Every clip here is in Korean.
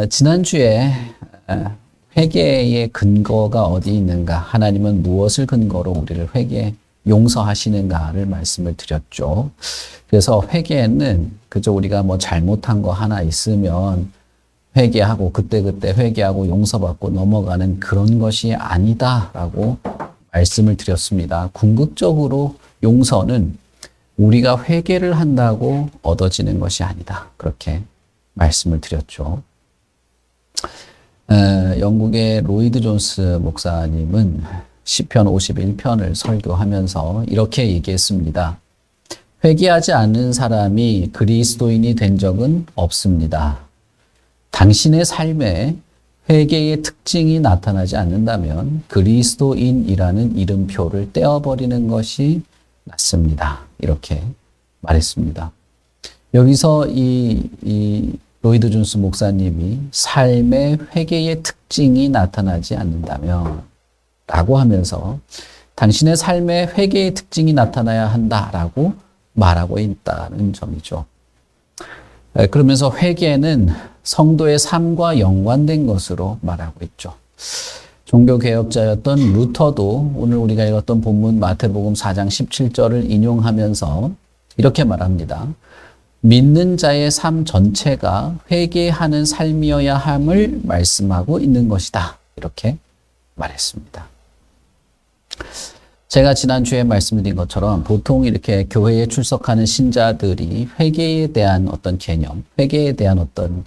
지난주에 회개의 근거가 어디 있는가, 하나님은 무엇을 근거로 우리를 용서하시는가를 말씀을 드렸죠. 그래서 회개는 그저 우리가 뭐 잘못한 거 하나 있으면 회개하고 그때그때 회개하고 용서받고 넘어가는 그런 것이 아니다라고 말씀을 드렸습니다. 궁극적으로 용서는 우리가 회개를 한다고 얻어지는 것이 아니다. 그렇게 말씀을 드렸죠. 영국의 로이드 존스 목사님은 시편 51편을 설교하면서 이렇게 얘기했습니다. 회개하지 않는 사람이 그리스도인이 된 적은 없습니다. 당신의 삶에 회개의 특징이 나타나지 않는다면 그리스도인이라는 이름표를 떼어버리는 것이 낫습니다. 이렇게 말했습니다. 여기서 이 로이드 존스 목사님이 삶의 회개의 특징이 나타나지 않는다면 라고 하면서 당신의 삶의 회개의 특징이 나타나야 한다라고 말하고 있다는 점이죠. 그러면서 회개는 성도의 삶과 연관된 것으로 말하고 있죠. 종교개혁자였던 루터도 오늘 우리가 읽었던 본문 마태복음 4장 17절을 인용하면서 이렇게 말합니다. 믿는 자의 삶 전체가 회개하는 삶이어야 함을 말씀하고 있는 것이다. 이렇게 말했습니다. 제가 지난주에 말씀드린 것처럼 보통 이렇게 교회에 출석하는 신자들이 회개에 대한 어떤 개념, 회개에 대한 어떤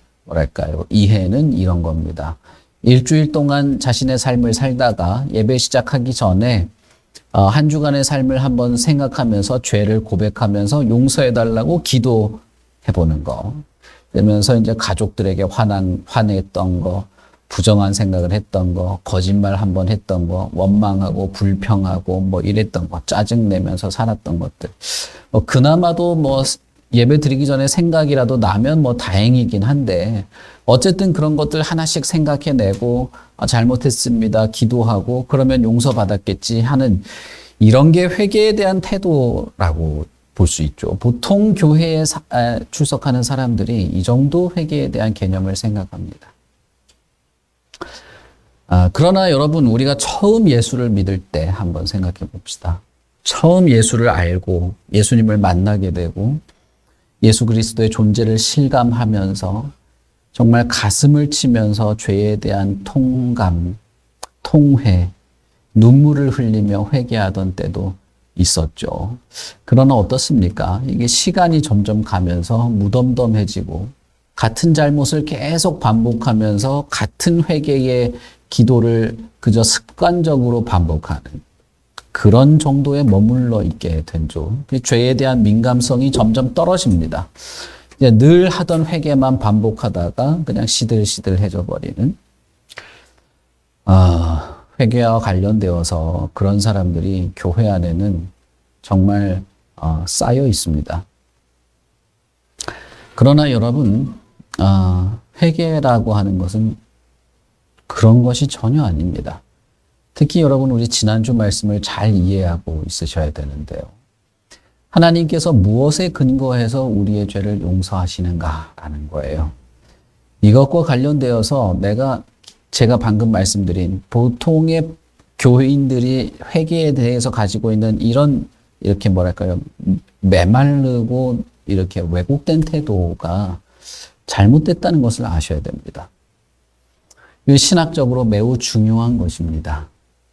이해는 이런 겁니다. 일주일 동안 자신의 삶을 살다가 예배 시작하기 전에 한 주간의 삶을 한번 생각하면서 죄를 고백하면서 용서해달라고 기도해보는 거. 그러면서 이제 가족들에게 화냈던 거, 부정한 생각을 했던 거, 거짓말 한번 했던 거, 원망하고 불평하고 뭐 이랬던 거, 짜증내면서 살았던 것들. 그나마도 예배 드리기 전에 생각이라도 나면 다행이긴 한데, 어쨌든 그런 것들 하나씩 생각해내고, 잘못했습니다. 기도하고, 그러면 용서받았겠지 하는 이런 게 회개에 대한 태도라고 볼 수 있죠. 보통 교회에 출석하는 사람들이 이 정도 회개에 대한 개념을 생각합니다. 그러나 여러분, 우리가 처음 예수를 믿을 때 한번 생각해 봅시다. 처음 예수를 알고 예수님을 만나게 되고 예수 그리스도의 존재를 실감하면서 정말 가슴을 치면서 죄에 대한 통감, 통회, 눈물을 흘리며 회개하던 때도 있었죠. 그러나 어떻습니까? 이게 시간이 점점 가면서 무덤덤해지고 같은 잘못을 계속 반복하면서 같은 회개의 기도를 그저 습관적으로 반복하는 그런 정도에 머물러 있게 된죠. 죄에 대한 민감성이 점점 떨어집니다. 이제 늘 하던 회개만 반복하다가 그냥 시들시들해져 버리는 회개와 관련되어서 그런 사람들이 교회 안에는 정말 쌓여 있습니다. 그러나 여러분, 회개라고 하는 것은 그런 것이 전혀 아닙니다. 특히 여러분, 우리 지난주 말씀을 잘 이해하고 있으셔야 되는데요. 하나님께서 무엇에 근거해서 우리의 죄를 용서하시는가라는 거예요. 이것과 관련되어서 제가 방금 말씀드린 보통의 교인들이 회개에 대해서 가지고 있는 이렇게 메마르고 이렇게 왜곡된 태도가 잘못됐다는 것을 아셔야 됩니다. 이게 신학적으로 매우 중요한 것입니다.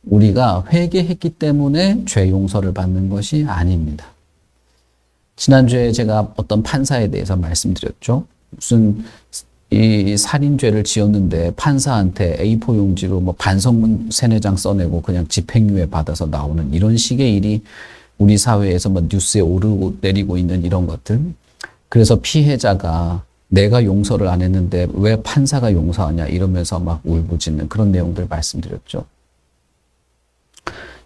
우리가 회개했기 때문에 죄 용서를 받는 것이 아닙니다. 지난주에 제가 어떤 판사에 대해서 말씀드렸죠. 무슨 이 살인죄를 지었는데 판사한테 A4 용지로 반성문 3-4장 써내고 그냥 집행유예 받아서 나오는 이런 식의 일이 우리 사회에서 뉴스에 오르고 내리고 있는 이런 것들. 그래서 피해자가 내가 용서를 안 했는데 왜 판사가 용서하냐 이러면서 울부짖는 그런 내용들 말씀드렸죠.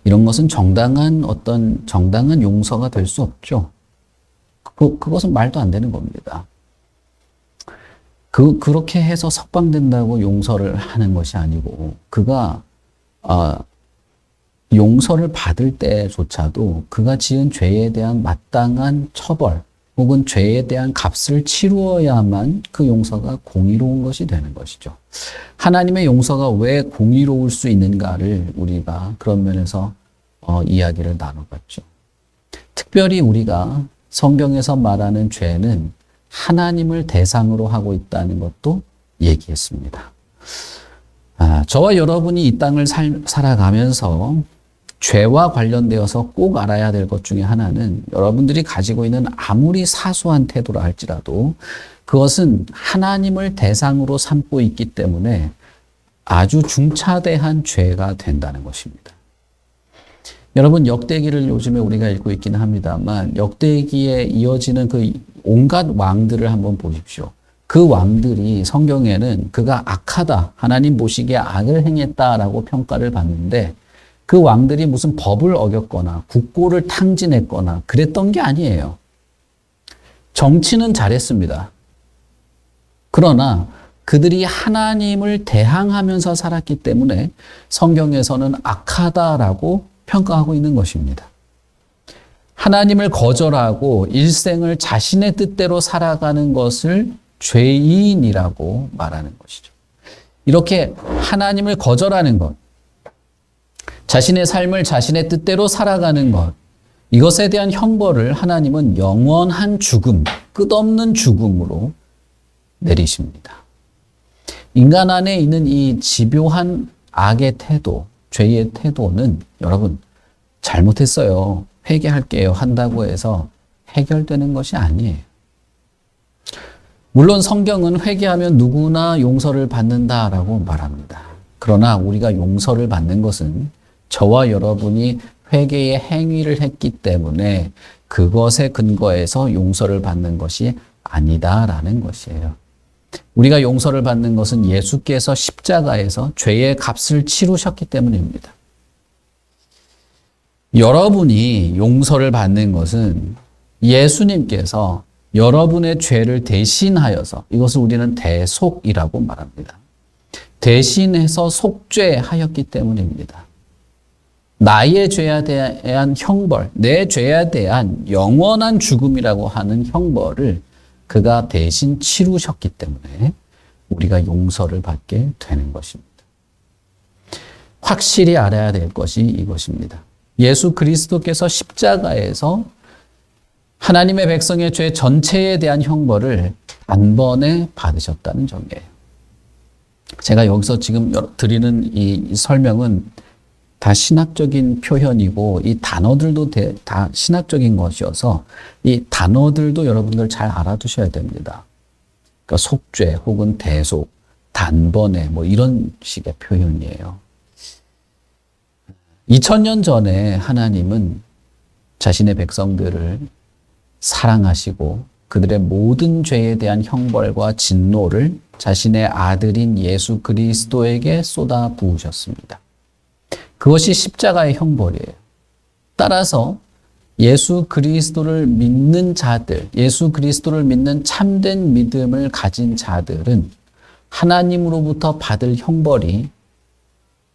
이런 것은 정당한 용서가 될 수 없죠. 그것은 말도 안 되는 겁니다. 그렇게 해서 석방된다고 용서를 하는 것이 아니고, 그가 용서를 받을 때조차도 그가 지은 죄에 대한 마땅한 처벌, 혹은 죄에 대한 값을 치루어야만 그 용서가 공의로운 것이 되는 것이죠. 하나님의 용서가 왜 공의로울 수 있는가를 우리가 그런 면에서 이야기를 나눠봤죠. 특별히 우리가 성경에서 말하는 죄는 하나님을 대상으로 하고 있다는 것도 얘기했습니다. 저와 여러분이 이 땅을 살아가면서 죄와 관련되어서 꼭 알아야 될 것 중에 하나는 여러분들이 가지고 있는 아무리 사소한 태도라 할지라도 그것은 하나님을 대상으로 삼고 있기 때문에 아주 중차대한 죄가 된다는 것입니다. 여러분, 역대기를 요즘에 우리가 읽고 있기는 합니다만 역대기에 이어지는 그 온갖 왕들을 한번 보십시오. 그 왕들이 성경에는 그가 악하다, 하나님 보시기에 악을 행했다라고 평가를 받는데 그 왕들이 무슨 법을 어겼거나 국고를 탕진했거나 그랬던 게 아니에요. 정치는 잘했습니다. 그러나 그들이 하나님을 대항하면서 살았기 때문에 성경에서는 악하다라고 평가하고 있는 것입니다. 하나님을 거절하고 일생을 자신의 뜻대로 살아가는 것을 죄인이라고 말하는 것이죠. 이렇게 하나님을 거절하는 것, 자신의 삶을 자신의 뜻대로 살아가는 것, 이것에 대한 형벌을 하나님은 영원한 죽음, 끝없는 죽음으로 내리십니다. 인간 안에 있는 이 집요한 악의 태도, 죄의 태도는 여러분 잘못했어요, 회개할게요 한다고 해서 해결되는 것이 아니에요. 물론 성경은 회개하면 누구나 용서를 받는다라고 말합니다. 그러나 우리가 용서를 받는 것은 저와 여러분이 회개의 행위를 했기 때문에 그것에 근거해서 용서를 받는 것이 아니다라는 것이에요. 우리가 용서를 받는 것은 예수께서 십자가에서 죄의 값을 치르셨기 때문입니다. 여러분이 용서를 받는 것은 예수님께서 여러분의 죄를 대신하여서, 이것을 우리는 대속이라고 말합니다. 대신해서 속죄하였기 때문입니다. 나의 죄에 대한 형벌, 내 죄에 대한 영원한 죽음이라고 하는 형벌을 그가 대신 치르셨기 때문에 우리가 용서를 받게 되는 것입니다. 확실히 알아야 될 것이 이것입니다. 예수 그리스도께서 십자가에서 하나님의 백성의 죄 전체에 대한 형벌을 단번에 받으셨다는 점이에요. 제가 여기서 지금 드리는 이 설명은 다 신학적인 표현이고 이 단어들도 다 신학적인 것이어서 이 단어들도 여러분들 잘 알아두셔야 됩니다. 그러니까 속죄 혹은 대속, 단번에 뭐 이런 식의 표현이에요. 2000년 전에 하나님은 자신의 백성들을 사랑하시고 그들의 모든 죄에 대한 형벌과 진노를 자신의 아들인 예수 그리스도에게 쏟아 부으셨습니다. 그것이 십자가의 형벌이에요. 따라서 예수 그리스도를 믿는 자들, 예수 그리스도를 믿는 참된 믿음을 가진 자들은 하나님으로부터 받을 형벌이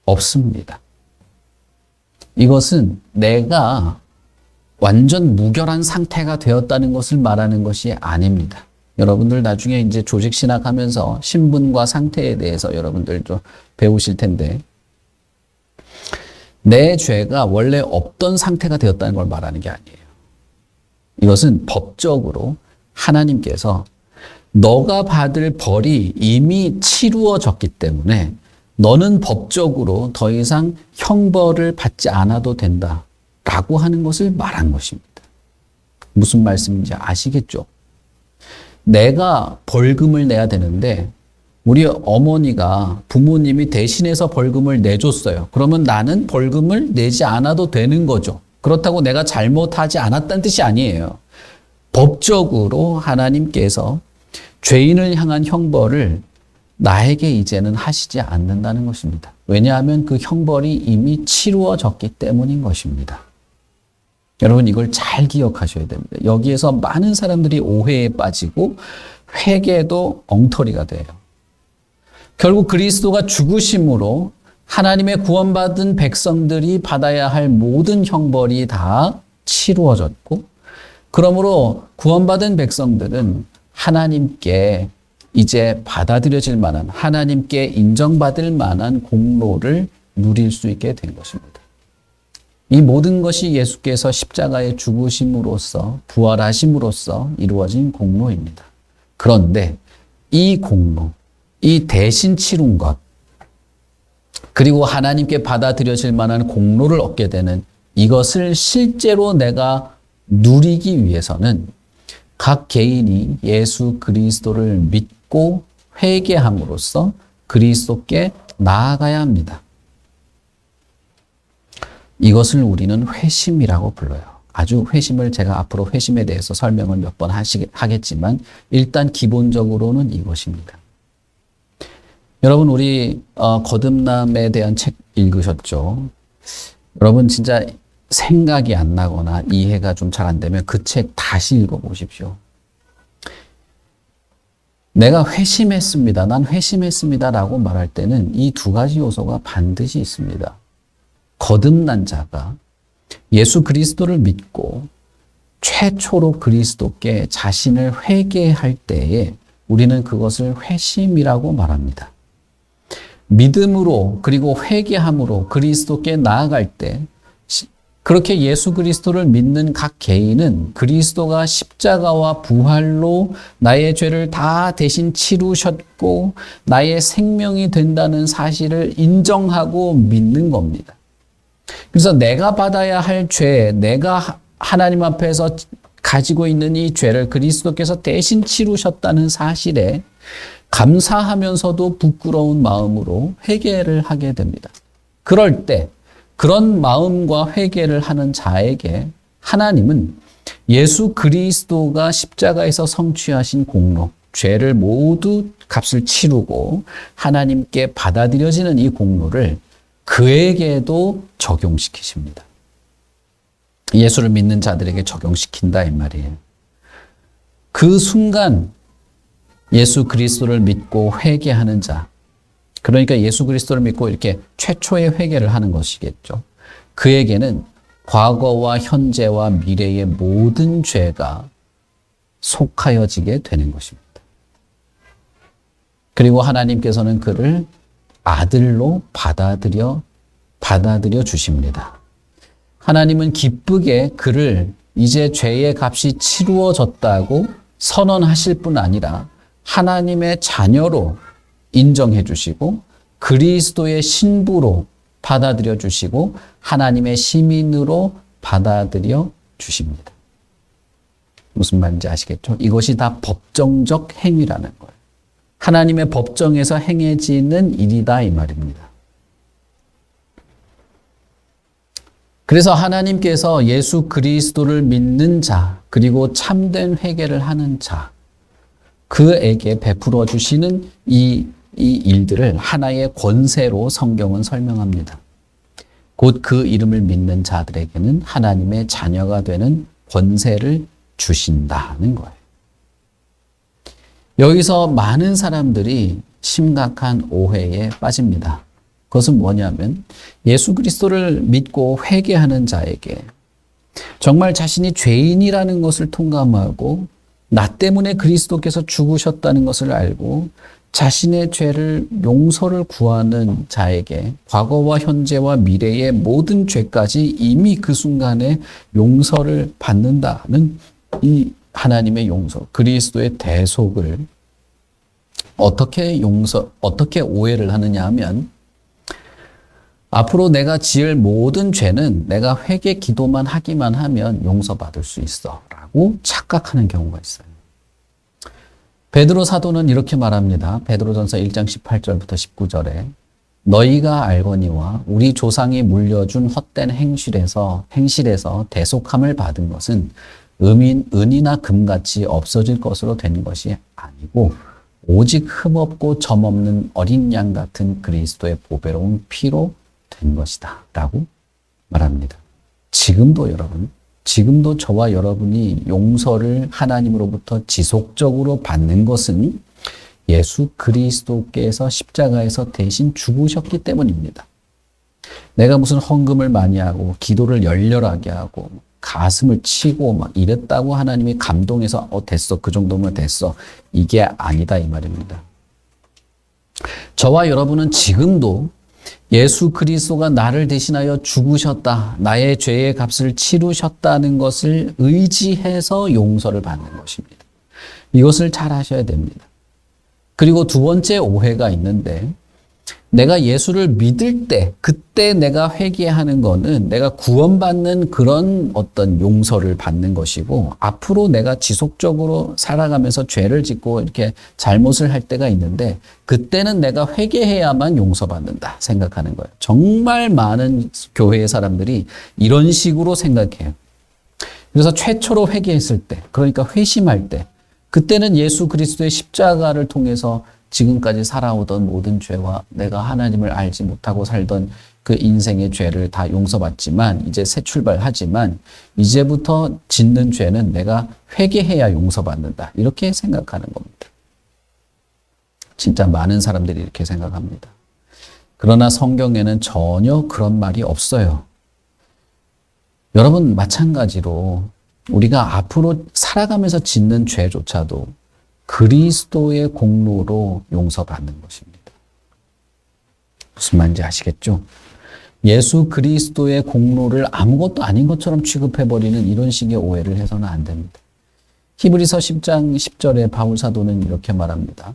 없습니다. 이것은 내가 완전 무결한 상태가 되었다는 것을 말하는 것이 아닙니다. 여러분들 나중에 이제 조직 신학하면서 신분과 상태에 대해서 여러분들 좀 배우실 텐데, 내 죄가 원래 없던 상태가 되었다는 걸 말하는 게 아니에요. 이것은 법적으로 하나님께서 너가 받을 벌이 이미 치루어졌기 때문에 너는 법적으로 더 이상 형벌을 받지 않아도 된다라고 하는 것을 말한 것입니다. 무슨 말씀인지 아시겠죠? 내가 벌금을 내야 되는데 우리 어머니가, 부모님이 대신해서 벌금을 내줬어요. 그러면 나는 벌금을 내지 않아도 되는 거죠. 그렇다고 내가 잘못하지 않았다는 뜻이 아니에요. 법적으로 하나님께서 죄인을 향한 형벌을 나에게 이제는 하시지 않는다는 것입니다. 왜냐하면 그 형벌이 이미 치루어졌기 때문인 것입니다. 여러분, 이걸 잘 기억하셔야 됩니다. 여기에서 많은 사람들이 오해에 빠지고 회개도 엉터리가 돼요. 결국 그리스도가 죽으심으로 하나님의 구원받은 백성들이 받아야 할 모든 형벌이 다 치루어졌고, 그러므로 구원받은 백성들은 하나님께 이제 받아들여질 만한, 하나님께 인정받을 만한 공로를 누릴 수 있게 된 것입니다. 이 모든 것이 예수께서 십자가에 죽으심으로써, 부활하심으로써 이루어진 공로입니다. 그런데 이 공로, 이 대신 치룬 것, 그리고 하나님께 받아들여질 만한 공로를 얻게 되는 이것을 실제로 내가 누리기 위해서는 각 개인이 예수 그리스도를 믿고 회개함으로써 그리스도께 나아가야 합니다. 이것을 우리는 회심이라고 불러요. 아주 회심을 제가 앞으로 회심에 대해서 설명을 몇 번 하겠지만 일단 기본적으로는 이것입니다. 여러분 우리 거듭남에 대한 책 읽으셨죠? 여러분 진짜 생각이 안 나거나 이해가 좀 잘 안 되면 그 책 다시 읽어보십시오. 내가 회심했습니다. 난 회심했습니다. 라고 말할 때는 이 두 가지 요소가 반드시 있습니다. 거듭난 자가 예수 그리스도를 믿고 최초로 그리스도께 자신을 회개할 때에 우리는 그것을 회심이라고 말합니다. 믿음으로 그리고 회개함으로 그리스도께 나아갈 때 그렇게 예수 그리스도를 믿는 각 개인은 그리스도가 십자가와 부활로 나의 죄를 다 대신 치루셨고 나의 생명이 된다는 사실을 인정하고 믿는 겁니다. 그래서 내가 받아야 할 죄, 내가 하나님 앞에서 가지고 있는 이 죄를 그리스도께서 대신 치루셨다는 사실에 감사하면서도 부끄러운 마음으로 회개를 하게 됩니다. 그럴 때 그런 마음과 회개를 하는 자에게 하나님은 예수 그리스도가 십자가에서 성취하신 공로, 죄를 모두 값을 치르고 하나님께 받아들여지는 이 공로를 그에게도 적용시키십니다. 예수를 믿는 자들에게 적용시킨다 이 말이에요. 그 순간 예수 그리스도를 믿고 회개하는 자, 그러니까 예수 그리스도를 믿고 이렇게 최초의 회개를 하는 것이겠죠. 그에게는 과거와 현재와 미래의 모든 죄가 속하여지게 되는 것입니다. 그리고 하나님께서는 그를 아들로 받아들여 주십니다. 하나님은 기쁘게 그를 이제 죄의 값이 치루어졌다고 선언하실 뿐 아니라 하나님의 자녀로 인정해 주시고 그리스도의 신부로 받아들여 주시고 하나님의 시민으로 받아들여 주십니다. 무슨 말인지 아시겠죠? 이것이 다 법정적 행위라는 거예요. 하나님의 법정에서 행해지는 일이다 이 말입니다. 그래서 하나님께서 예수 그리스도를 믿는 자, 그리고 참된 회개를 하는 자, 그에게 베풀어 주시는 이 일들을 하나의 권세로 성경은 설명합니다. 곧 그 이름을 믿는 자들에게는 하나님의 자녀가 되는 권세를 주신다는 거예요. 여기서 많은 사람들이 심각한 오해에 빠집니다. 그것은 뭐냐면 예수 그리스도를 믿고 회개하는 자에게 정말 자신이 죄인이라는 것을 통감하고 나 때문에 그리스도께서 죽으셨다는 것을 알고 자신의 죄를 용서를 구하는 자에게 과거와 현재와 미래의 모든 죄까지 이미 그 순간에 용서를 받는다는 이 하나님의 용서, 그리스도의 대속을 어떻게 오해를 하느냐 하면 앞으로 내가 지을 모든 죄는 내가 회개 기도만 하기만 하면 용서받을 수 있어 라고 착각하는 경우가 있어요. 베드로 사도는 이렇게 말합니다. 베드로전서 1장 18절부터 19절에 너희가 알거니와 우리 조상이 물려준 헛된 행실에서 대속함을 받은 것은 은이나 금같이 없어질 것으로 된 것이 아니고 오직 흠없고 점없는 어린 양 같은 그리스도의 보배로운 피로 된 것이다 라고 말합니다. 지금도 저와 여러분이 용서를 하나님으로부터 지속적으로 받는 것은 예수 그리스도께서 십자가에서 대신 죽으셨기 때문입니다. 내가 무슨 헌금을 많이 하고 기도를 열렬하게 하고 가슴을 치고 막 이랬다고 하나님이 감동해서 됐어. 그 정도면 됐어. 이게 아니다 이 말입니다. 저와 여러분은 지금도 예수 그리스도가 나를 대신하여 죽으셨다. 나의 죄의 값을 치르셨다는 것을 의지해서 용서를 받는 것입니다. 이것을 잘 하셔야 됩니다. 그리고 두 번째 오해가 있는데 내가 예수를 믿을 때 그때 내가 회개하는 거는 내가 구원받는 그런 어떤 용서를 받는 것이고 앞으로 내가 지속적으로 살아가면서 죄를 짓고 이렇게 잘못을 할 때가 있는데 그때는 내가 회개해야만 용서받는다 생각하는 거예요. 정말 많은 교회의 사람들이 이런 식으로 생각해요. 그래서 최초로 회개했을 때 그러니까 회심할 때 그때는 예수 그리스도의 십자가를 통해서 지금까지 살아오던 모든 죄와 내가 하나님을 알지 못하고 살던 그 인생의 죄를 다 용서받지만 이제 새 출발하지만 이제부터 짓는 죄는 내가 회개해야 용서받는다. 이렇게 생각하는 겁니다. 진짜 많은 사람들이 이렇게 생각합니다. 그러나 성경에는 전혀 그런 말이 없어요. 여러분 마찬가지로 우리가 앞으로 살아가면서 짓는 죄조차도 그리스도의 공로로 용서받는 것입니다. 무슨 말인지 아시겠죠? 예수 그리스도의 공로를 아무것도 아닌 것처럼 취급해버리는 이런 식의 오해를 해서는 안 됩니다. 히브리서 10장 10절에 바울 사도는 이렇게 말합니다.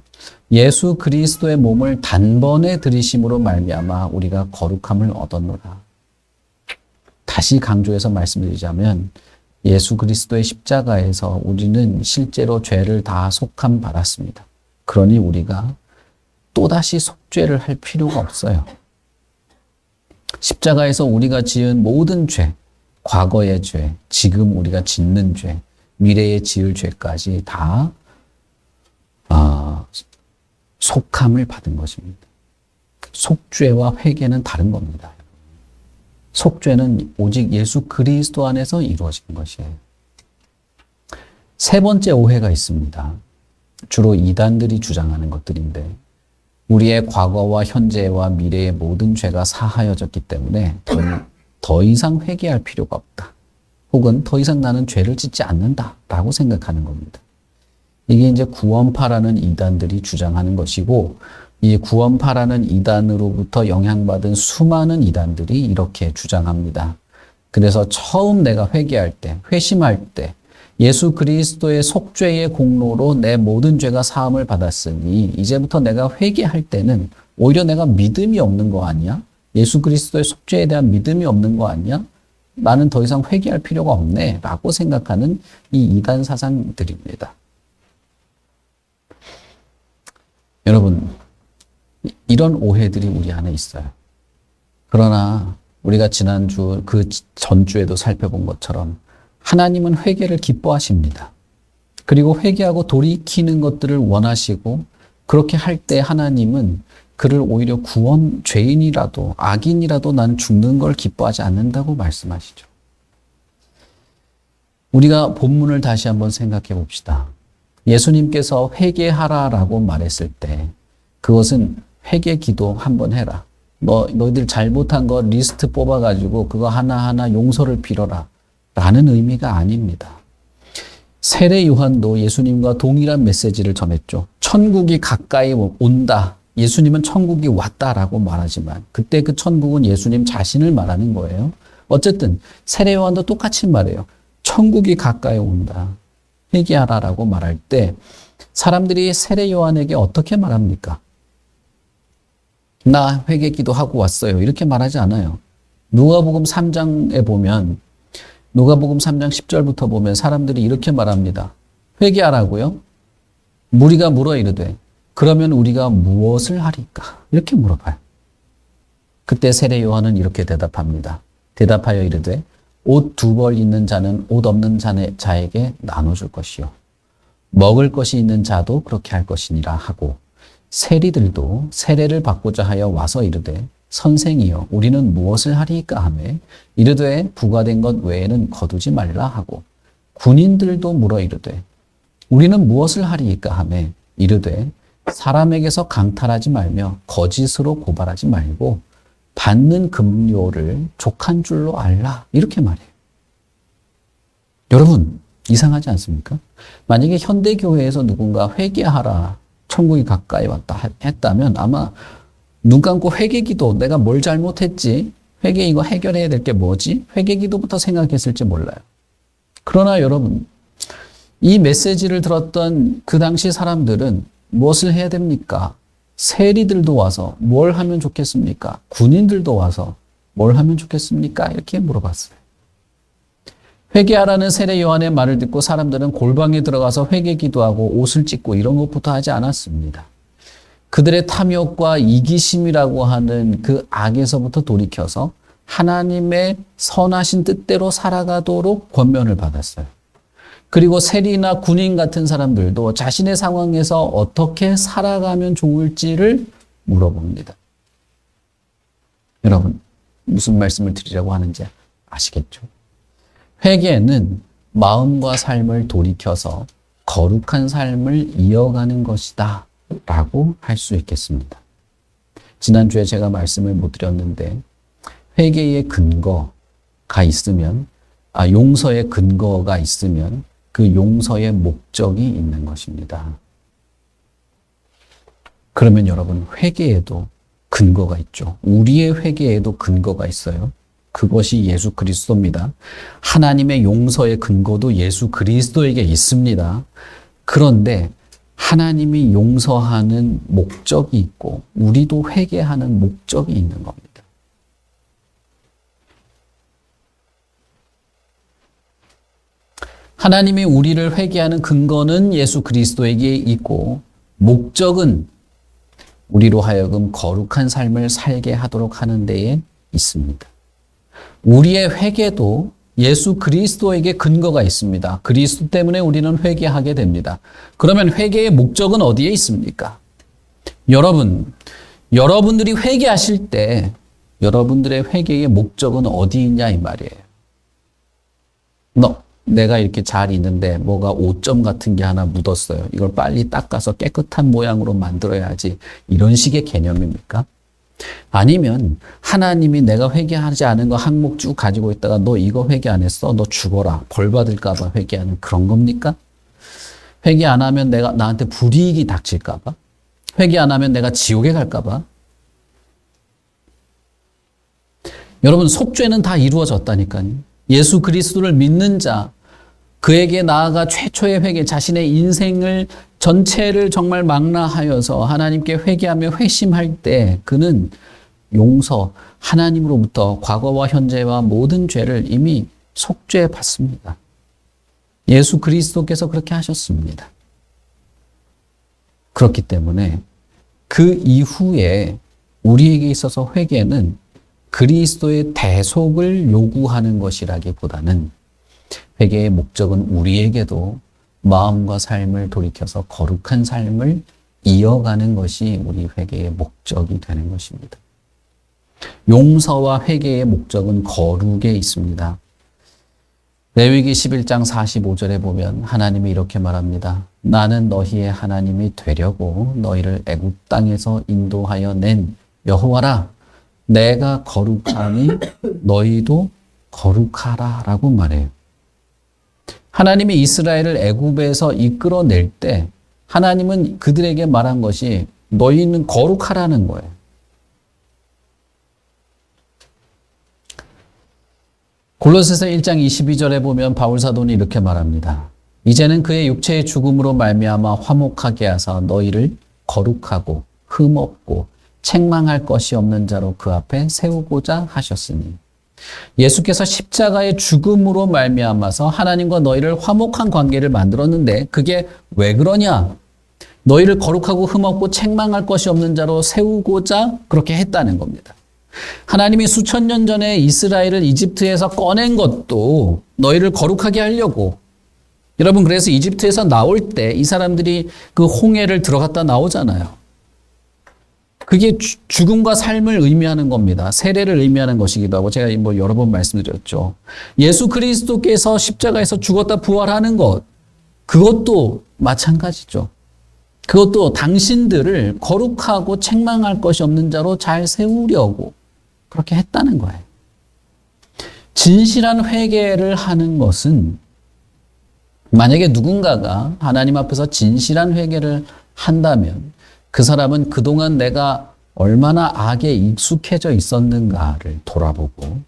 예수 그리스도의 몸을 단번에 들이심으로 말미암아 우리가 거룩함을 얻었노라. 다시 강조해서 말씀드리자면 예수 그리스도의 십자가에서 우리는 실제로 죄를 다 속함 받았습니다. 그러니 우리가 또다시 속죄를 할 필요가 없어요. 십자가에서 우리가 지은 모든 죄, 과거의 죄, 지금 우리가 짓는 죄, 미래에 지을 죄까지 다 속함을 받은 것입니다. 속죄와 회개는 다른 겁니다. 속죄는 오직 예수 그리스도 안에서 이루어진 것이에요. 세 번째 오해가 있습니다. 주로 이단들이 주장하는 것들인데 우리의 과거와 현재와 미래의 모든 죄가 사하여졌기 때문에 더 이상 회개할 필요가 없다. 혹은 더 이상 나는 죄를 짓지 않는다라고 생각하는 겁니다. 이게 이제 구원파라는 이단들이 주장하는 것이고 이 구원파라는 이단으로부터 영향받은 수많은 이단들이 이렇게 주장합니다. 그래서 처음 내가 회개할 때, 회심할 때 예수 그리스도의 속죄의 공로로 내 모든 죄가 사함을 받았으니 이제부터 내가 회개할 때는 오히려 내가 믿음이 없는 거 아니야? 예수 그리스도의 속죄에 대한 믿음이 없는 거 아니야? 나는 더 이상 회개할 필요가 없네 라고 생각하는 이 이단 사상들입니다. 여러분 이런 오해들이 우리 안에 있어요. 그러나 우리가 지난주 그 전주에도 살펴본 것처럼 하나님은 회개를 기뻐하십니다. 그리고 회개하고 돌이키는 것들을 원하시고 그렇게 할 때 하나님은 그를 오히려 죄인이라도 악인이라도 나는 죽는 걸 기뻐하지 않는다고 말씀하시죠. 우리가 본문을 다시 한번 생각해 봅시다. 예수님께서 회개하라라고 말했을 때 그것은 회개 기도 한번 해라. 너희들 잘못한 거 리스트 뽑아가지고 그거 하나하나 용서를 빌어라. 라는 의미가 아닙니다. 세례 요한도 예수님과 동일한 메시지를 전했죠. 천국이 가까이 온다. 예수님은 천국이 왔다라고 말하지만 그때 그 천국은 예수님 자신을 말하는 거예요. 어쨌든 세례 요한도 똑같이 말해요. 천국이 가까이 온다. 회개하라라고 말할 때 사람들이 세례 요한에게 어떻게 말합니까? 나 회개 기도하고 왔어요. 이렇게 말하지 않아요. 누가복음 3장에 보면 누가복음 3장 10절부터 보면 사람들이 이렇게 말합니다. 회개하라고요? 무리가 물어 이르되 그러면 우리가 무엇을 하리까? 이렇게 물어봐요. 그때 세례 요한은 이렇게 대답합니다. 대답하여 이르되 옷 2벌 있는 자는 옷 없는 자에게 나눠줄 것이요 먹을 것이 있는 자도 그렇게 할 것이니라 하고 세리들도 세례를 받고자 하여 와서 이르되 선생이여 우리는 무엇을 하리까 하매 이르되 부과된 것 외에는 거두지 말라 하고 군인들도 물어 이르되 우리는 무엇을 하리까 하매 이르되 사람에게서 강탈하지 말며 거짓으로 고발하지 말고 받는 급료를 족한 줄로 알라 이렇게 말해요. 여러분, 이상하지 않습니까? 만약에 현대교회에서 누군가 회개하라, 천국이 가까이 왔다 했다면 아마 눈 감고 회개기도, 내가 뭘 잘못했지? 회개 이거 해결해야 될 게 뭐지? 회개기도부터 생각했을지 몰라요. 그러나 여러분, 이 메시지를 들었던 그 당시 사람들은 무엇을 해야 됩니까? 세리들도 와서 뭘 하면 좋겠습니까? 군인들도 와서 뭘 하면 좋겠습니까? 이렇게 물어봤어요. 회개하라는 세례 요한의 말을 듣고 사람들은 골방에 들어가서 회개 기도하고 옷을 찢고 이런 것부터 하지 않았습니다. 그들의 탐욕과 이기심이라고 하는 그 악에서부터 돌이켜서 하나님의 선하신 뜻대로 살아가도록 권면을 받았어요. 그리고 세리나 군인 같은 사람들도 자신의 상황에서 어떻게 살아가면 좋을지를 물어봅니다. 여러분, 무슨 말씀을 드리려고 하는지 아시겠죠? 회개는 마음과 삶을 돌이켜서 거룩한 삶을 이어가는 것이다 라고 할 수 있겠습니다. 지난주에 제가 말씀을 못 드렸는데 회개의 근거가 있으면, 용서의 근거가 있으면 그 용서의 목적이 있는 것입니다. 그러면 여러분, 회개에도 근거가 있죠. 우리의 회개에도 근거가 있어요. 그것이 예수 그리스도입니다. 하나님의 용서의 근거도 예수 그리스도에게 있습니다. 그런데 하나님이 용서하는 목적이 있고 우리도 회개하는 목적이 있는 겁니다. 하나님이 우리를 회개하는 근거는 예수 그리스도에게 있고 목적은 우리로 하여금 거룩한 삶을 살게 하도록 하는 데에 있습니다. 우리의 회개도 예수 그리스도에게 근거가 있습니다. 그리스도 때문에 우리는 회개하게 됩니다. 그러면 회개의 목적은 어디에 있습니까? 여러분들이 회개하실 때 여러분들의 회개의 목적은 어디 있냐 이 말이에요. 내가 이렇게 잘 있는데 뭐가 오점 같은 게 하나 묻었어요. 이걸 빨리 닦아서 깨끗한 모양으로 만들어야지. 이런 식의 개념입니까? 아니면 하나님이 내가 회개하지 않은 거 항목 쭉 가지고 있다가 너 이거 회개 안 했어? 너 죽어라. 벌 받을까 봐 회개하는 그런 겁니까? 회개 안 하면 나한테 불이익이 닥칠까 봐? 회개 안 하면 내가 지옥에 갈까 봐? 여러분, 속죄는 다 이루어졌다니까요. 예수 그리스도를 믿는 자, 그에게 나아가 최초의 회개, 자신의 인생을 전체를 정말 망라하여서 하나님께 회개하며 회심할 때 그는 용서, 하나님으로부터 과거와 현재와 모든 죄를 이미 속죄해 받습니다. 예수 그리스도께서 그렇게 하셨습니다. 그렇기 때문에 그 이후에 우리에게 있어서 회개는 그리스도의 대속을 요구하는 것이라기보다는 회개의 목적은 우리에게도 마음과 삶을 돌이켜서 거룩한 삶을 이어가는 것이 우리 회개의 목적이 되는 것입니다. 용서와 회개의 목적은 거룩에 있습니다. 레위기 11장 45절에 보면 하나님이 이렇게 말합니다. 나는 너희의 하나님이 되려고 너희를 애굽 땅에서 인도하여 낸 여호와라. 내가 거룩하니 너희도 거룩하라 라고 말해요. 하나님이 이스라엘을 애굽에서 이끌어낼 때 하나님은 그들에게 말한 것이 너희는 거룩하라는 거예요. 골로새서 1장 22절에 보면 바울 사도는 이렇게 말합니다. 이제는 그의 육체의 죽음으로 말미암아 화목하게 하사 너희를 거룩하고 흠없고 책망할 것이 없는 자로 그 앞에 세우고자 하셨으니 예수께서 십자가의 죽음으로 말미암아서 하나님과 너희를 화목한 관계를 만들었는데 그게 왜 그러냐? 너희를 거룩하고 흠없고 책망할 것이 없는 자로 세우고자 그렇게 했다는 겁니다. 하나님이 수천 년 전에 이스라엘을 이집트에서 꺼낸 것도 너희를 거룩하게 하려고. 여러분, 그래서 이집트에서 나올 때 이 사람들이 그 홍해를 들어갔다 나오잖아요. 그게 죽음과 삶을 의미하는 겁니다. 세례를 의미하는 것이기도 하고 제가 여러 번 말씀드렸죠. 예수 그리스도께서 십자가에서 죽었다 부활하는 것, 그것도 마찬가지죠. 그것도 당신들을 거룩하고 책망할 것이 없는 자로 잘 세우려고 그렇게 했다는 거예요. 진실한 회개를 하는 것은 만약에 누군가가 하나님 앞에서 진실한 회개를 한다면 그 사람은 그동안 내가 얼마나 악에 익숙해져 있었는가를 돌아보고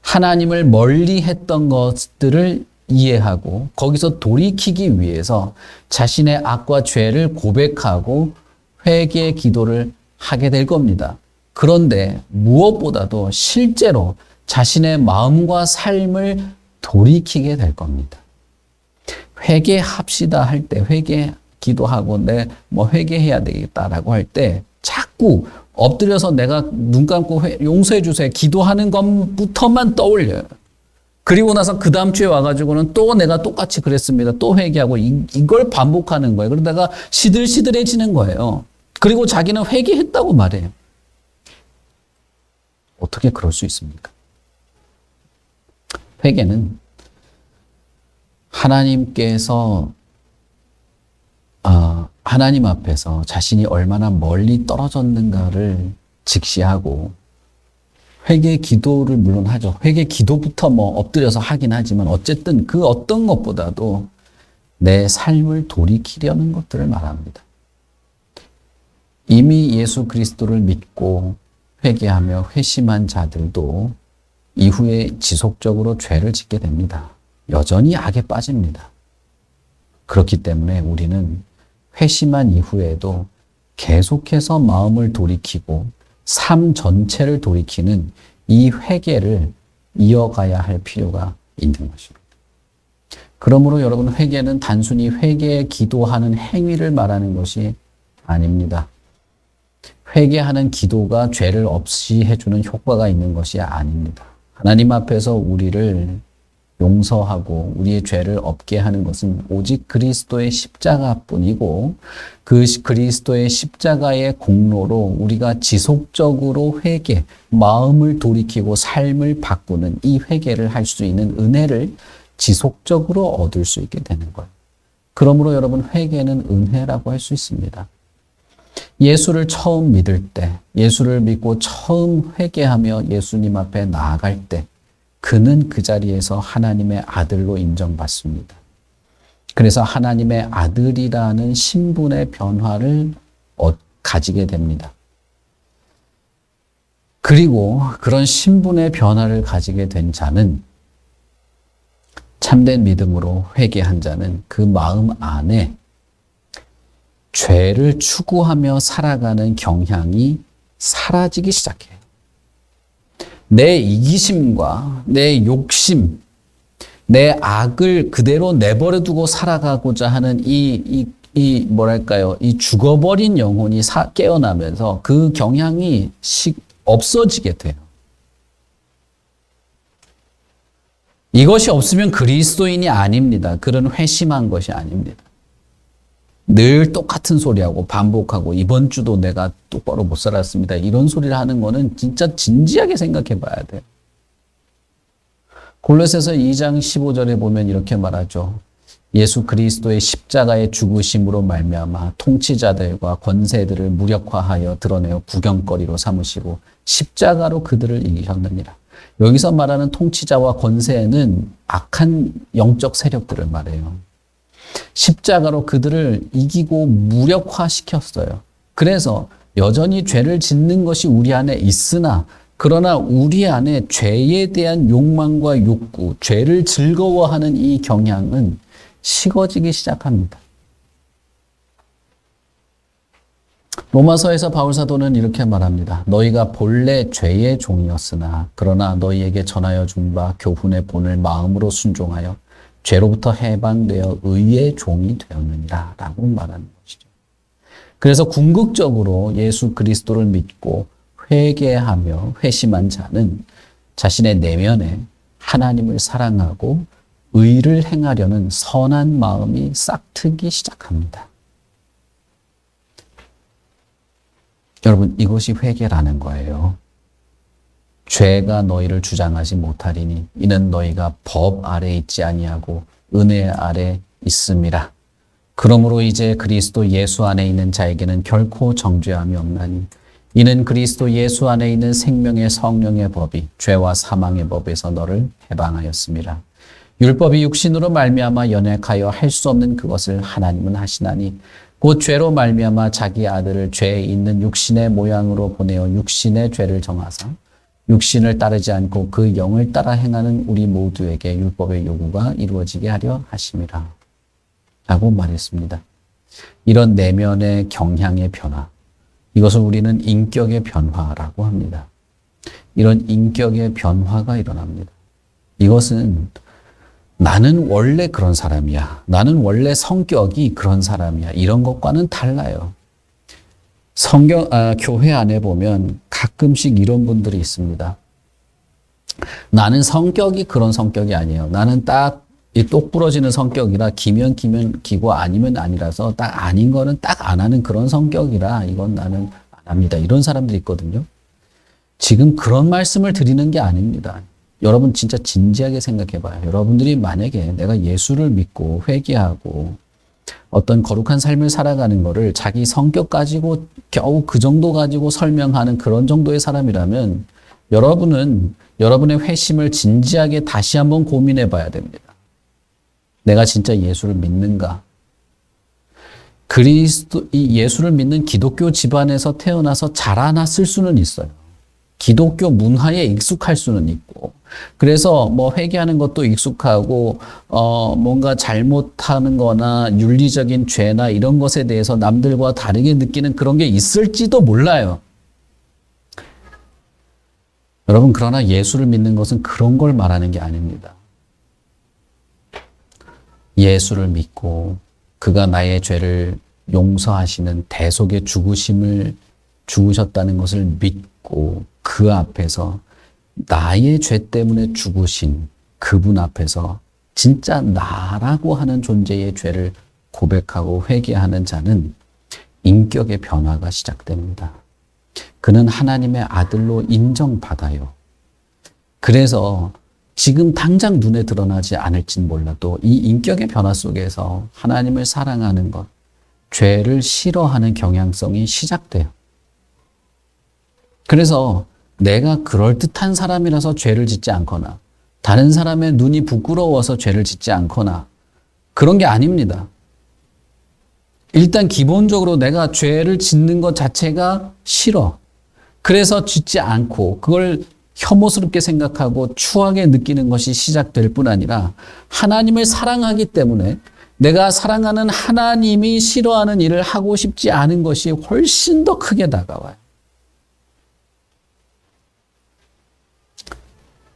하나님을 멀리 했던 것들을 이해하고 거기서 돌이키기 위해서 자신의 악과 죄를 고백하고 회개 기도를 하게 될 겁니다. 그런데 무엇보다도 실제로 자신의 마음과 삶을 돌이키게 될 겁니다. 회개합시다 할 때, 회개 기도하고 회개해야 되겠다라고 할 때 자꾸 엎드려서 내가 눈 감고 용서해 주세요 기도하는 것부터만 떠올려요. 그리고 나서 그 다음 주에 와가지고는 또 내가 똑같이 그랬습니다. 또 회개하고 이걸 반복하는 거예요. 그러다가 시들시들해지는 거예요. 그리고 자기는 회개했다고 말해요. 어떻게 그럴 수 있습니까? 회개는 하나님께서 하나님 앞에서 자신이 얼마나 멀리 떨어졌는가를 직시하고 회개 기도를 물론 하죠. 회개 기도부터 엎드려서 하긴 하지만 어쨌든 그 어떤 것보다도 내 삶을 돌이키려는 것들을 말합니다. 이미 예수 그리스도를 믿고 회개하며 회심한 자들도 이후에 지속적으로 죄를 짓게 됩니다. 여전히 악에 빠집니다. 그렇기 때문에 우리는 회심한 이후에도 계속해서 마음을 돌이키고 삶 전체를 돌이키는 이 회개를 이어가야 할 필요가 있는 것입니다. 그러므로 여러분, 회개는 단순히 회개 기도하는 행위를 말하는 것이 아닙니다. 회개하는 기도가 죄를 없이 해주는 효과가 있는 것이 아닙니다. 하나님 앞에서 우리를 용서하고 우리의 죄를 없게 하는 것은 오직 그리스도의 십자가뿐이고 그 그리스도의 십자가의 공로로 우리가 지속적으로 회개, 마음을 돌이키고 삶을 바꾸는 이 회개를 할 수 있는 은혜를 지속적으로 얻을 수 있게 되는 거예요. 그러므로 여러분, 회개는 은혜라고 할 수 있습니다. 예수를 처음 믿을 때, 예수를 믿고 처음 회개하며 예수님 앞에 나아갈 때 그는 그 자리에서 하나님의 아들로 인정받습니다. 그래서 하나님의 아들이라는 신분의 변화를 가지게 됩니다. 그리고 그런 신분의 변화를 가지게 된 자는, 참된 믿음으로 회개한 자는 그 마음 안에 죄를 추구하며 살아가는 경향이 사라지기 시작해요. 내 이기심과 내 욕심, 내 악을 그대로 내버려 두고 살아가고자 하는 이 죽어버린 영혼이 깨어나면서 그 경향이 없어지게 돼요. 이것이 없으면 그리스도인이 아닙니다. 그런 회심한 것이 아닙니다. 늘 똑같은 소리하고 반복하고 이번 주도 내가 똑바로 못 살았습니다. 이런 소리를 하는 거는 진짜 진지하게 생각해 봐야 돼요. 골로새서 2장 15절에 보면 이렇게 말하죠. 예수 그리스도의 십자가의 죽으심으로 말미암아 통치자들과 권세들을 무력화하여 드러내어 구경거리로 삼으시고 십자가로 그들을 이기셨느니라. 여기서 말하는 통치자와 권세는 악한 영적 세력들을 말해요. 십자가로 그들을 이기고 무력화시켰어요. 그래서 여전히 죄를 짓는 것이 우리 안에 있으나, 그러나 우리 안에 죄에 대한 욕망과 욕구, 죄를 즐거워하는 이 경향은 식어지기 시작합니다. 로마서에서 바울사도는 이렇게 말합니다. 너희가 본래 죄의 종이었으나 그러나 너희에게 전하여 준 바 교훈의 본을 마음으로 순종하여 죄로부터 해방되어 의의 종이 되었느니라 라고 말하는 것이죠. 그래서 궁극적으로 예수 그리스도를 믿고 회개하며 회심한 자는 자신의 내면에 하나님을 사랑하고 의를 행하려는 선한 마음이 싹트기 시작합니다. 여러분, 이것이 회개라는 거예요. 죄가 너희를 주장하지 못하리니 이는 너희가 법 아래 있지 아니하고 은혜 아래 있음이라. 그러므로 이제 그리스도 예수 안에 있는 자에게는 결코 정죄함이 없나니 이는 그리스도 예수 안에 있는 생명의 성령의 법이 죄와 사망의 법에서 너를 해방하였음이라. 율법이 육신으로 말미암아 연약하여 할 수 없는 그것을 하나님은 하시나니 곧 죄로 말미암아 자기 아들을 죄에 있는 육신의 모양으로 보내어 육신의 죄를 정하사 육신을 따르지 않고 그 영을 따라 행하는 우리 모두에게 율법의 요구가 이루어지게 하려 하심이라 라고 말했습니다. 이런 내면의 경향의 변화, 이것을 우리는 인격의 변화라고 합니다. 이런 인격의 변화가 일어납니다. 이것은 나는 원래 그런 사람이야. 나는 원래 성격이 그런 사람이야. 이런 것과는 달라요. 교회 안에 보면 가끔씩 이런 분들이 있습니다. 나는 성격이 그런 성격이 아니에요. 나는 딱 이 똑 부러지는 성격이라 기면 기고 아니면 아니라서 딱 아닌 거는 딱 안 하는 그런 성격이라 이건 나는 안 합니다. 이런 사람들이 있거든요. 지금 그런 말씀을 드리는 게 아닙니다. 여러분 진짜 진지하게 생각해 봐요. 여러분들이 만약에 내가 예수를 믿고 회개하고 어떤 거룩한 삶을 살아가는 거를 자기 성격 가지고 겨우 그 정도 가지고 설명하는 그런 정도의 사람이라면 여러분은 여러분의 회심을 진지하게 다시 한번 고민해 봐야 됩니다. 내가 진짜 예수를 믿는가? 이 예수를 믿는 기독교 집안에서 태어나서 자라났을 수는 있어요. 기독교 문화에 익숙할 수는 있고, 그래서 뭐 회개하는 것도 익숙하고, 뭔가 잘못하는 거나 윤리적인 죄나 이런 것에 대해서 남들과 다르게 느끼는 그런 게 있을지도 몰라요. 여러분, 그러나 예수를 믿는 것은 그런 걸 말하는 게 아닙니다. 예수를 믿고 그가 나의 죄를 용서하시는 대속의 죽으셨다는 것을 믿고 그 앞에서 나의 죄 때문에 죽으신 그분 앞에서 진짜 나라고 하는 존재의 죄를 고백하고 회개하는 자는 인격의 변화가 시작됩니다. 그는 하나님의 아들로 인정받아요. 그래서 지금 당장 눈에 드러나지 않을진 몰라도 이 인격의 변화 속에서 하나님을 사랑하는 것, 죄를 싫어하는 경향성이 시작돼요. 그래서 내가 그럴듯한 사람이라서 죄를 짓지 않거나 다른 사람의 눈이 부끄러워서 죄를 짓지 않거나 그런 게 아닙니다. 일단 기본적으로 내가 죄를 짓는 것 자체가 싫어. 그래서 짓지 않고 그걸 혐오스럽게 생각하고 추하게 느끼는 것이 시작될 뿐 아니라 하나님을 사랑하기 때문에 내가 사랑하는 하나님이 싫어하는 일을 하고 싶지 않은 것이 훨씬 더 크게 다가와요.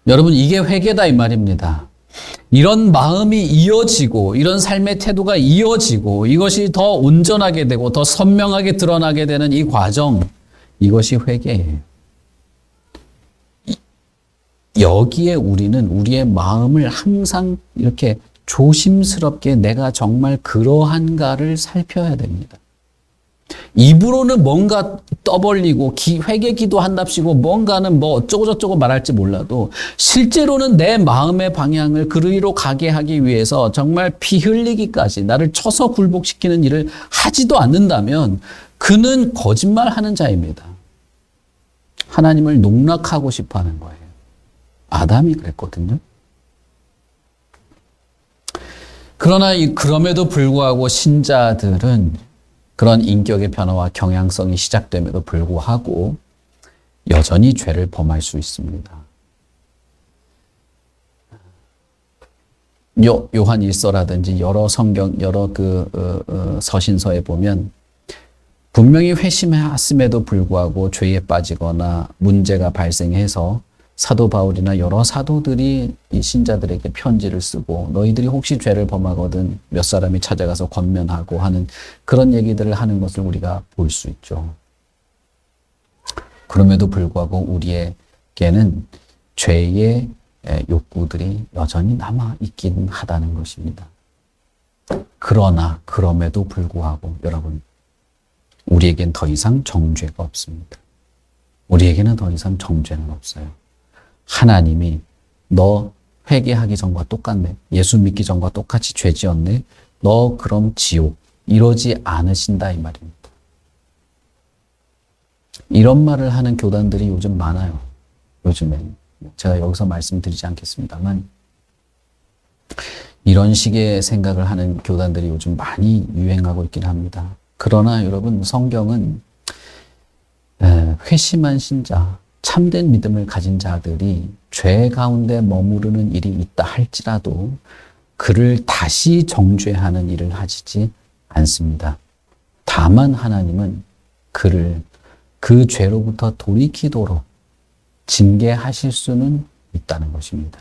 여러분, 이게 회개다 이 말입니다. 이런 마음이 이어지고 이런 삶의 태도가 이어지고 이것이 더 온전하게 되고 더 선명하게 드러나게 되는 이 과정, 이것이 회개예요. 여기에 우리는 우리의 마음을 항상 이렇게 조심스럽게 내가 정말 그러한가를 살펴야 됩니다. 입으로는 뭔가 떠벌리고 회개 기도한답시고 뭔가는 뭐 어쩌고저쩌고 말할지 몰라도 실제로는 내 마음의 방향을 그리로 가게 하기 위해서 정말 피 흘리기까지 나를 쳐서 굴복시키는 일을 하지도 않는다면 그는 거짓말하는 자입니다. 하나님을 농락하고 싶어 하는 거예요. 아담이 그랬거든요. 그러나 그럼에도 불구하고 신자들은 그런 인격의 변화와 경향성이 시작됨에도 불구하고 여전히 죄를 범할 수 있습니다. 요한 1서라든지 여러 성경, 여러 서신서에 보면 분명히 회심했음에도 불구하고 죄에 빠지거나 문제가 발생해서 사도 바울이나 여러 사도들이 이 신자들에게 편지를 쓰고 너희들이 혹시 죄를 범하거든 몇 사람이 찾아가서 권면하고 하는 그런 얘기들을 하는 것을 우리가 볼 수 있죠. 그럼에도 불구하고 우리에게는 죄의 욕구들이 여전히 남아 있긴 하다는 것입니다. 그러나 그럼에도 불구하고 여러분, 우리에겐 더 이상 정죄가 없습니다. 우리에게는 더 이상 정죄는 없어요. 하나님이 너 회개하기 전과 똑같네. 예수 믿기 전과 똑같이 죄 지었네. 너 그럼 지옥. 이러지 않으신다 이 말입니다. 이런 말을 하는 교단들이 요즘 많아요. 요즘엔. 제가 여기서 말씀드리지 않겠습니다만 이런 식의 생각을 하는 교단들이 요즘 많이 유행하고 있긴 합니다. 그러나 여러분, 성경은 회심한 신자, 참된 믿음을 가진 자들이 죄 가운데 머무르는 일이 있다 할지라도 그를 다시 정죄하는 일을 하시지 않습니다. 다만 하나님은 그를 그 죄로부터 돌이키도록 징계하실 수는 있다는 것입니다.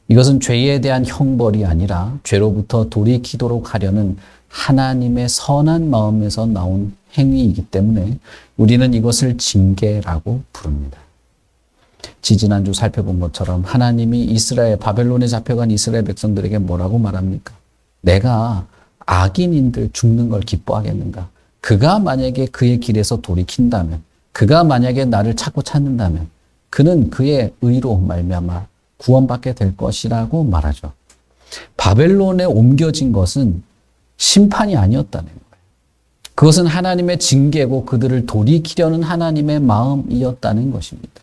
이것은 죄에 대한 형벌이 아니라 죄로부터 돌이키도록 하려는 하나님의 선한 마음에서 나온 행위이기 때문에 우리는 이것을 징계라고 부릅니다. 지지난주 살펴본 것처럼 하나님이 바벨론에 잡혀간 이스라엘 백성들에게 뭐라고 말합니까? 내가 악인인들 죽는 걸 기뻐하겠는가? 그가 만약에 그의 길에서 돌이킨다면, 그가 만약에 나를 찾는다면 그는 그의 의로 말미암아 구원받게 될 것이라고 말하죠. 바벨론에 옮겨진 것은 심판이 아니었다는 거예요. 그것은 하나님의 징계고 그들을 돌이키려는 하나님의 마음이었다는 것입니다.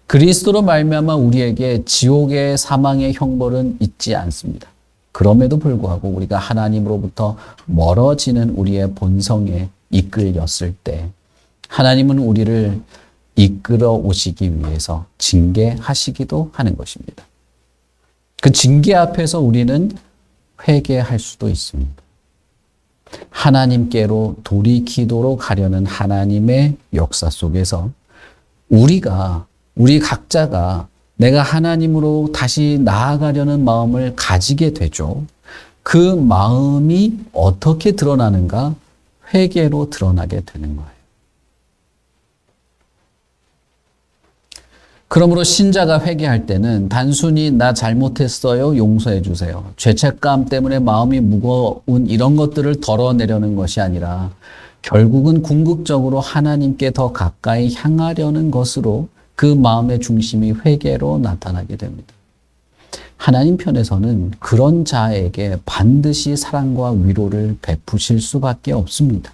그리스도로 말미암아 우리에게 지옥의 사망의 형벌은 있지 않습니다. 그럼에도 불구하고 우리가 하나님으로부터 멀어지는 우리의 본성에 이끌렸을 때 하나님은 우리를 이끌어 오시기 위해서 징계하시기도 하는 것입니다. 그 징계 앞에서 우리는 회개할 수도 있습니다. 하나님께로 돌이키도록 하려는 하나님의 역사 속에서 우리 각자가 내가 하나님으로 다시 나아가려는 마음을 가지게 되죠. 그 마음이 어떻게 드러나는가? 회개로 드러나게 되는 거예요. 그러므로 신자가 회개할 때는 단순히 나 잘못했어요, 용서해 주세요, 죄책감 때문에 마음이 무거운 이런 것들을 덜어내려는 것이 아니라 결국은 궁극적으로 하나님께 더 가까이 향하려는 것으로 그 마음의 중심이 회개로 나타나게 됩니다. 하나님 편에서는 그런 자에게 반드시 사랑과 위로를 베푸실 수밖에 없습니다.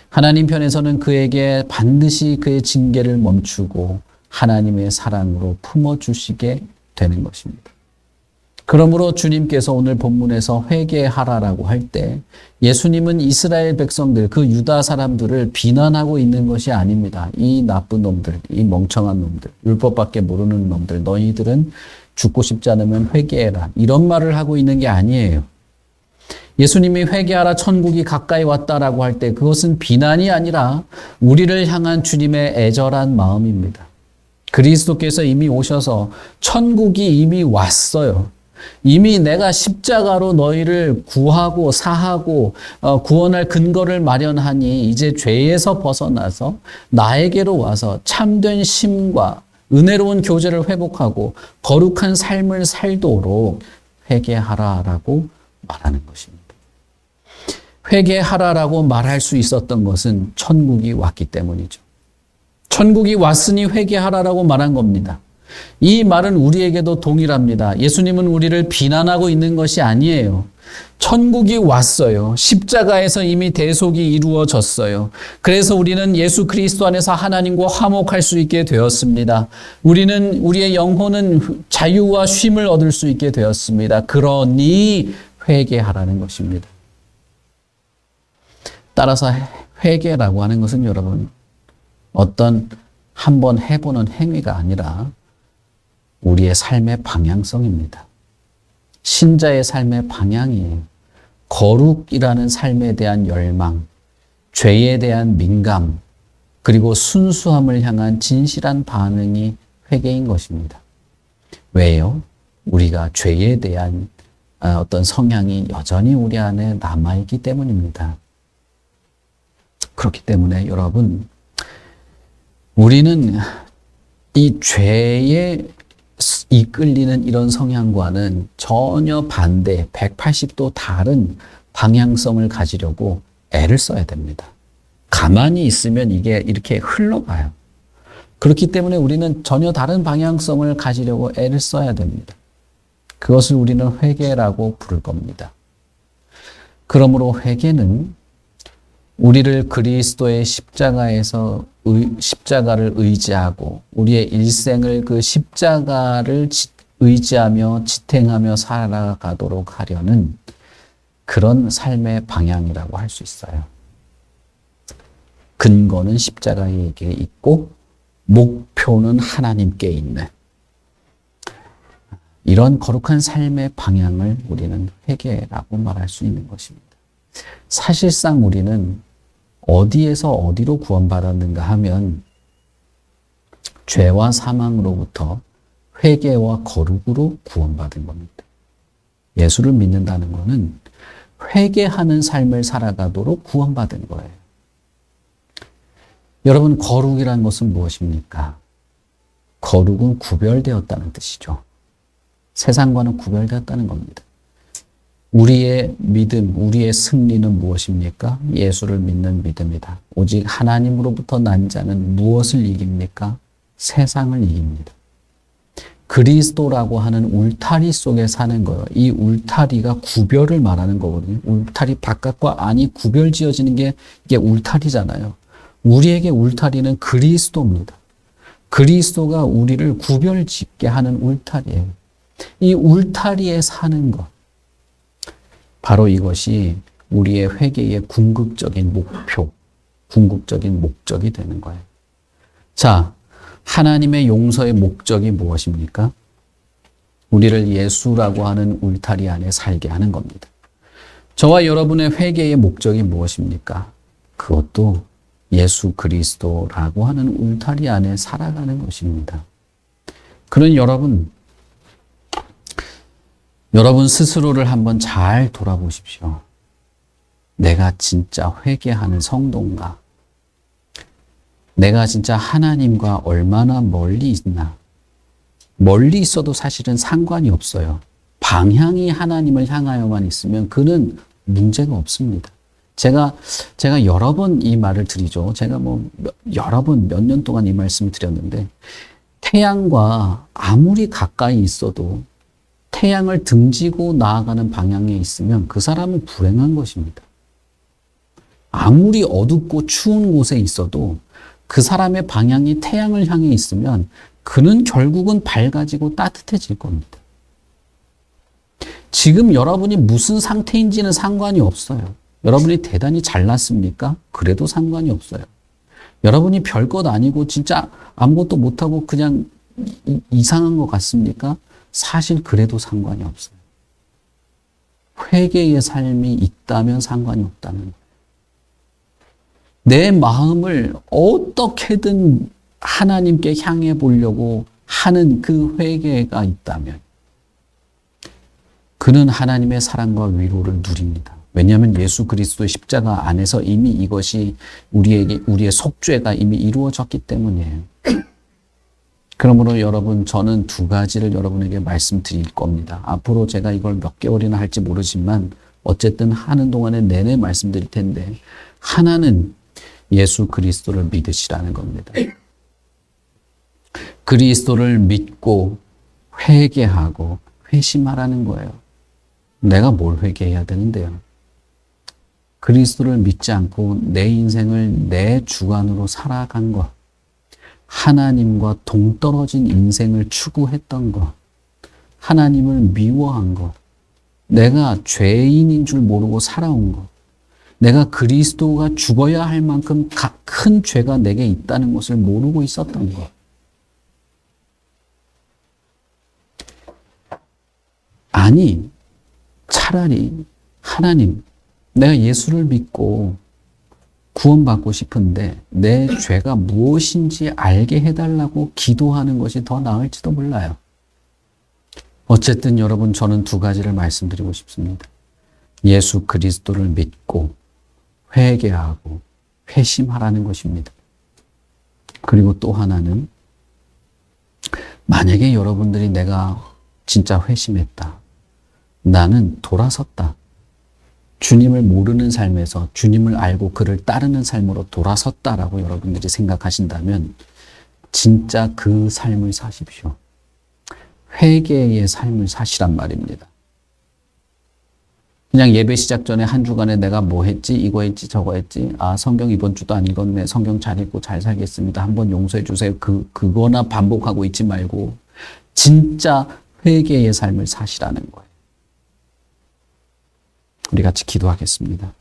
하나님 편에서는 그에게 반드시 그의 징계를 멈추고 하나님의 사랑으로 품어주시게 되는 것입니다. 그러므로 주님께서 오늘 본문에서 회개하라라고 할 때 예수님은 이스라엘 백성들, 그 유다 사람들을 비난하고 있는 것이 아닙니다. 이 나쁜 놈들, 이 멍청한 놈들, 율법밖에 모르는 놈들, 너희들은 죽고 싶지 않으면 회개해라. 이런 말을 하고 있는 게 아니에요. 예수님이 회개하라, 천국이 가까이 왔다라고 할 때 그것은 비난이 아니라 우리를 향한 주님의 애절한 마음입니다. 그리스도께서 이미 오셔서 천국이 이미 왔어요. 이미 내가 십자가로 너희를 구하고 사하고 구원할 근거를 마련하니 이제 죄에서 벗어나서 나에게로 와서 참된 심과 은혜로운 교제를 회복하고 거룩한 삶을 살도록 회개하라라고 말하는 것입니다. 회개하라라고 말할 수 있었던 것은 천국이 왔기 때문이죠. 천국이 왔으니 회개하라라고 말한 겁니다. 이 말은 우리에게도 동일합니다. 예수님은 우리를 비난하고 있는 것이 아니에요. 천국이 왔어요. 십자가에서 이미 대속이 이루어졌어요. 그래서 우리는 예수 그리스도 안에서 하나님과 화목할 수 있게 되었습니다. 우리의 영혼은 자유와 쉼을 얻을 수 있게 되었습니다. 그러니 회개하라는 것입니다. 따라서 회개라고 하는 것은 여러분, 어떤 한번 해보는 행위가 아니라 우리의 삶의 방향성입니다. 신자의 삶의 방향이에요. 거룩이라는 삶에 대한 열망, 죄에 대한 민감, 그리고 순수함을 향한 진실한 반응이 회개인 것입니다. 왜요? 우리가 죄에 대한 어떤 성향이 여전히 우리 안에 남아있기 때문입니다. 그렇기 때문에 여러분, 우리는 이 죄에 이끌리는 이런 성향과는 전혀 반대, 180도 다른 방향성을 가지려고 애를 써야 됩니다. 가만히 있으면 이게 이렇게 흘러가요. 그렇기 때문에 우리는 전혀 다른 방향성을 가지려고 애를 써야 됩니다. 그것을 우리는 회개라고 부를 겁니다. 그러므로 회개는 우리를 그리스도의 십자가를 의지하고 우리의 일생을 그 십자가를 의지하며 지탱하며 살아가도록 하려는 그런 삶의 방향이라고 할 수 있어요. 근거는 십자가에게 있고 목표는 하나님께 있는 이런 거룩한 삶의 방향을 우리는 회개라고 말할 수 있는 것입니다. 사실상 우리는 어디에서 어디로 구원받았는가 하면 죄와 사망으로부터 회개와 거룩으로 구원받은 겁니다. 예수를 믿는다는 것은 회개하는 삶을 살아가도록 구원받은 거예요. 여러분, 거룩이란 것은 무엇입니까? 거룩은 구별되었다는 뜻이죠. 세상과는 구별되었다는 겁니다. 우리의 믿음, 우리의 승리는 무엇입니까? 예수를 믿는 믿음이다. 오직 하나님으로부터 난 자는 무엇을 이깁니까? 세상을 이깁니다. 그리스도라고 하는 울타리 속에 사는 거예요. 이 울타리가 구별을 말하는 거거든요. 울타리 바깥과 안이 구별 지어지는 게 이게 울타리잖아요. 우리에게 울타리는 그리스도입니다. 그리스도가 우리를 구별 짓게 하는 울타리예요. 이 울타리에 사는 것. 바로 이것이 우리의 회개의 궁극적인 목표, 궁극적인 목적이 되는 거예요. 자, 하나님의 용서의 목적이 무엇입니까? 우리를 예수라고 하는 울타리 안에 살게 하는 겁니다. 저와 여러분의 회개의 목적이 무엇입니까? 그것도 예수 그리스도라고 하는 울타리 안에 살아가는 것입니다. 그런 여러분 스스로를 한번 잘 돌아보십시오. 내가 진짜 회개하는 성도인가? 내가 진짜 하나님과 얼마나 멀리 있나? 멀리 있어도 사실은 상관이 없어요. 방향이 하나님을 향하여만 있으면 그는 문제가 없습니다. 제가 여러 번 이 말을 드리죠. 제가 여러 번 몇 년 동안 이 말씀을 드렸는데, 태양과 아무리 가까이 있어도 태양을 등지고 나아가는 방향에 있으면 그 사람은 불행한 것입니다. 아무리 어둡고 추운 곳에 있어도 그 사람의 방향이 태양을 향해 있으면 그는 결국은 밝아지고 따뜻해질 겁니다. 지금 여러분이 무슨 상태인지는 상관이 없어요. 여러분이 대단히 잘났습니까? 그래도 상관이 없어요. 여러분이 별것 아니고 진짜 아무것도 못하고 그냥 이상한 것 같습니까? 사실 그래도 상관이 없어요. 회개의 삶이 있다면 상관이 없다는 거예요. 내 마음을 어떻게든 하나님께 향해 보려고 하는 그 회개가 있다면 그는 하나님의 사랑과 위로를 누립니다. 왜냐하면 예수 그리스도의 십자가 안에서 이미 이것이 우리의 속죄가 이미 이루어졌기 때문이에요. 그러므로 여러분, 저는 두 가지를 여러분에게 말씀드릴 겁니다. 앞으로 제가 이걸 몇 개월이나 할지 모르지만 어쨌든 하는 동안에 내내 말씀드릴 텐데, 하나는 예수 그리스도를 믿으시라는 겁니다. 그리스도를 믿고 회개하고 회심하라는 거예요. 내가 뭘 회개해야 되는데요? 그리스도를 믿지 않고 내 인생을 내 주관으로 살아간 것, 하나님과 동떨어진 인생을 추구했던 것, 하나님을 미워한 것, 내가 죄인인 줄 모르고 살아온 것, 내가 그리스도가 죽어야 할 만큼 큰 죄가 내게 있다는 것을 모르고 있었던 것. 아니, 차라리 하나님, 내가 예수를 믿고 구원받고 싶은데 내 죄가 무엇인지 알게 해달라고 기도하는 것이 더 나을지도 몰라요. 어쨌든 여러분, 저는 두 가지를 말씀드리고 싶습니다. 예수 그리스도를 믿고 회개하고 회심하라는 것입니다. 그리고 또 하나는, 만약에 여러분들이 내가 진짜 회심했다, 나는 돌아섰다, 주님을 모르는 삶에서 주님을 알고 그를 따르는 삶으로 돌아섰다라고 여러분들이 생각하신다면 진짜 그 삶을 사십시오. 회개의 삶을 사시란 말입니다. 그냥 예배 시작 전에 한 주간에 내가 뭐 했지, 이거 했지, 저거 했지, 성경 이번 주도 안 읽었네, 성경 잘 읽고 잘 살겠습니다, 한번 용서해 주세요, 그거나 반복하고 있지 말고 진짜 회개의 삶을 사시라는 거예요. 우리 같이 기도하겠습니다.